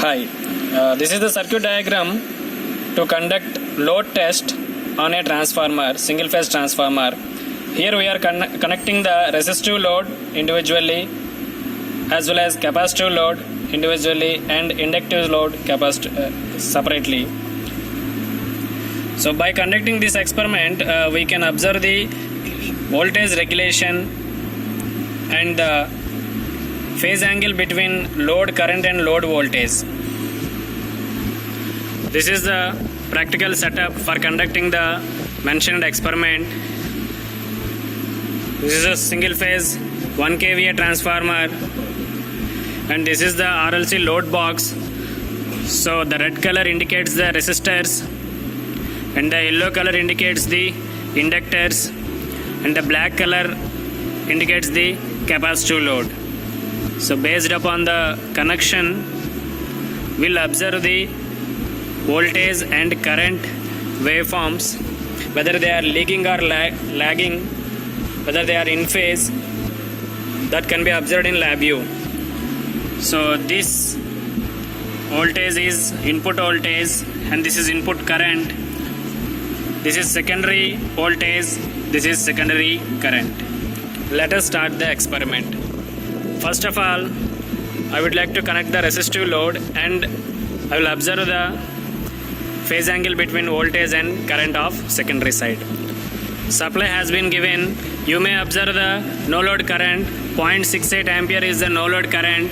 Hi, this is the circuit diagram to conduct load test on a transformer, single phase transformer. Here we are connecting the resistive load individually as well as capacitive load individually and inductive load separately. So by conducting this experiment, we can observe the voltage regulation and the phase angle between load current and load voltage. This is the practical setup for conducting the mentioned experiment. This is a single phase 1 kVA transformer and this is the RLC load box. So the red color indicates the resistors and the yellow color indicates the inductors and the black color indicates the capacitive load. So based upon the connection, we'll observe the voltage and current waveforms, whether they are leading or lagging, whether they are in phase, that can be observed in LabVIEW. So this voltage is input voltage and this is input current. This is secondary voltage, this is secondary current. Let us start the experiment. First of all, I would like to connect the resistive load and I will observe the phase angle between voltage and current of secondary side. Supply has been given. You may observe the no load current. 0.68 ampere is the no load current.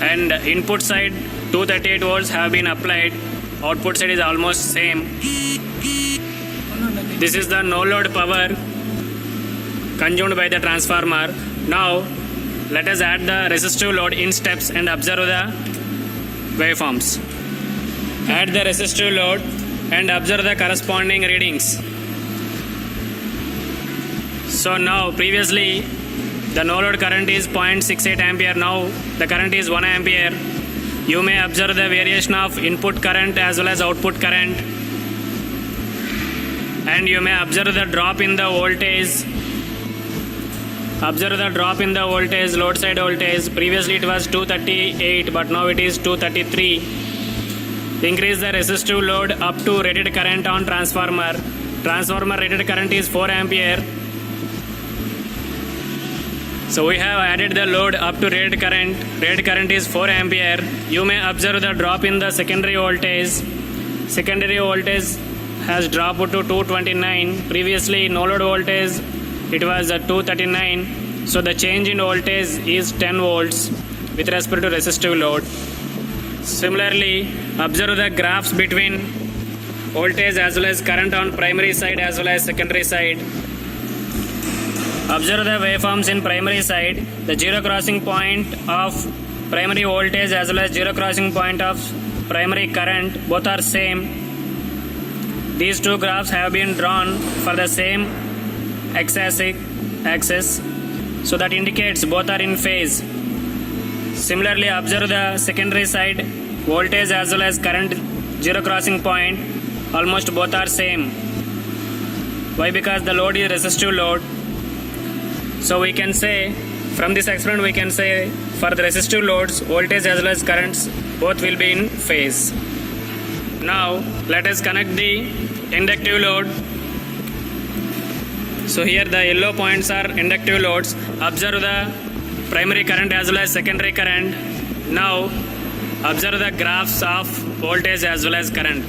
And input side 238 volts have been applied. Output side is almost same. This is the no load power consumed by the transformer. Now let us add the resistive load in steps and observe the waveforms. Add the resistive load and observe the corresponding readings. So now previously the no load current is 0.68 ampere. Now the current is 1 ampere. You may observe the variation of input current as well as output current. And you may observe the drop in the voltage. Observe the drop in the voltage, load side voltage. Previously it was 238 but now it is 233. Increase the resistive load up to rated current on transformer. Transformer rated current is 4 ampere. So we have added the load up to rated current. Rated current is 4 ampere. You may observe the drop in the secondary voltage. Secondary voltage has dropped to 229. Previously no load voltage it was 239. So the change in voltage is 10 volts with respect to resistive load. Similarly, observe the graphs between voltage as well as current on primary side as well as secondary side. Observe the waveforms in primary side. The zero crossing point of primary voltage as well as zero crossing point of primary current both are same. These two graphs have been drawn for the same axis, so that indicates both are in phase. Similarly, observe the secondary side voltage as well as current zero crossing point, almost both are same. Why? Because the load is resistive load. So we can say from this experiment we can say for the resistive loads voltage as well as currents both will be in phase. Now let us connect the inductive load. So here the yellow points are inductive loads. Observe the primary current as well as secondary current. Now observe the graphs of voltage as well as current,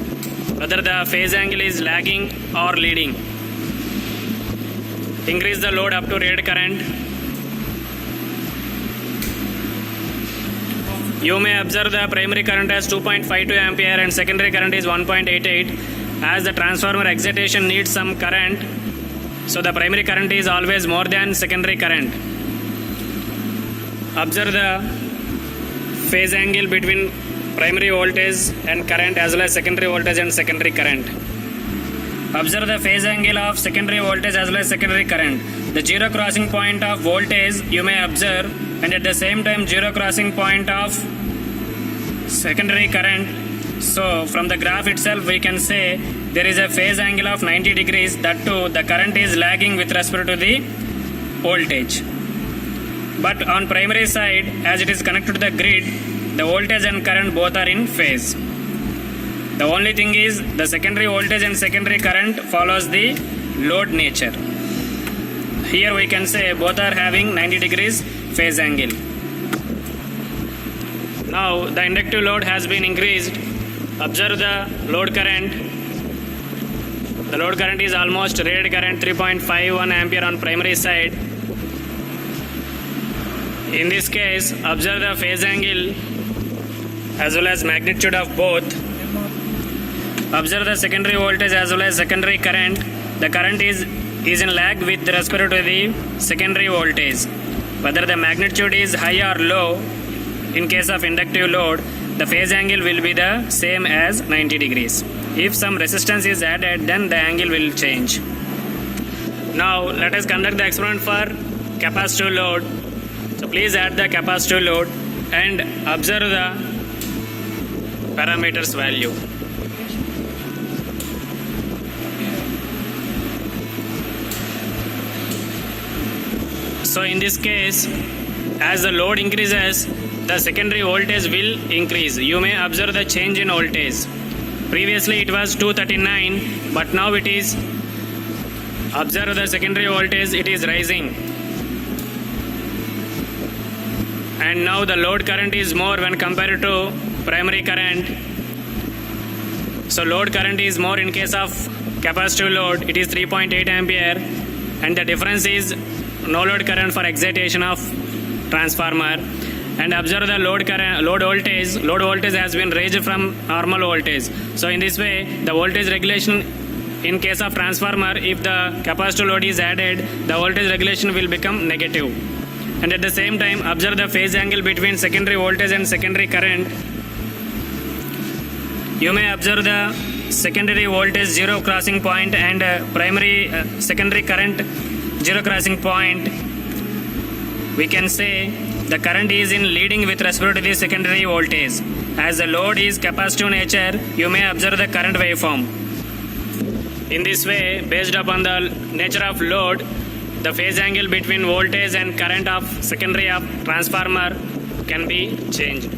whether the phase angle is lagging or leading. Increase the load up to rated current. You may observe the primary current as 2.52 ampere and secondary current is 1.88. As the transformer excitation needs some current, so the primary current is always more than secondary current. Observe the phase angle between primary voltage and current as well as secondary voltage and secondary current. Observe the phase angle of secondary voltage as well as secondary current. The zero crossing point of voltage you may observe, and at the same time zero crossing point of secondary current. So from the graph itself we can say there is a phase angle of 90 degrees. That too the current is lagging with respect to the voltage. But on primary side, as it is connected to the grid, the voltage and current both are in phase. The only thing is the secondary voltage and secondary current follows the load nature. Here we can say both are having 90 degrees phase angle. Now the inductive load has been increased. Observe the load current. The load current is almost rated current 3.51 ampere on primary side. In this case, observe the phase angle as well as magnitude of both. Observe the secondary voltage as well as secondary current. The current is in lag with respect to the secondary voltage. Whether the magnitude is high or low, in case of inductive load, the phase angle will be the same as 90 degrees. If some resistance is added, then the angle will change. Now let us conduct the experiment for capacitive load. So please add the capacitive load and observe the parameters value. So in this case, as the load increases, the secondary voltage will increase. You may observe the change in voltage. Previously it was 239, but now it is, observe the secondary voltage, it is rising. And now the load current is more when compared to primary current. So load current is more in case of capacitive load, it is 3.8 ampere, and the difference is no load current for excitation of transformer. And observe the load voltage. Load voltage has been raised from normal voltage. So in this way, the voltage regulation in case of transformer, if the capacitive load is added, the voltage regulation will become negative. And at the same time, observe the phase angle between secondary voltage and secondary current. You may observe the secondary voltage zero crossing point and secondary current zero crossing point. We can say the current is in leading with respect to the secondary voltage. As the load is capacitive nature, you may observe the current waveform. In this way, based upon the nature of load, the phase angle between voltage and current of secondary of transformer can be changed.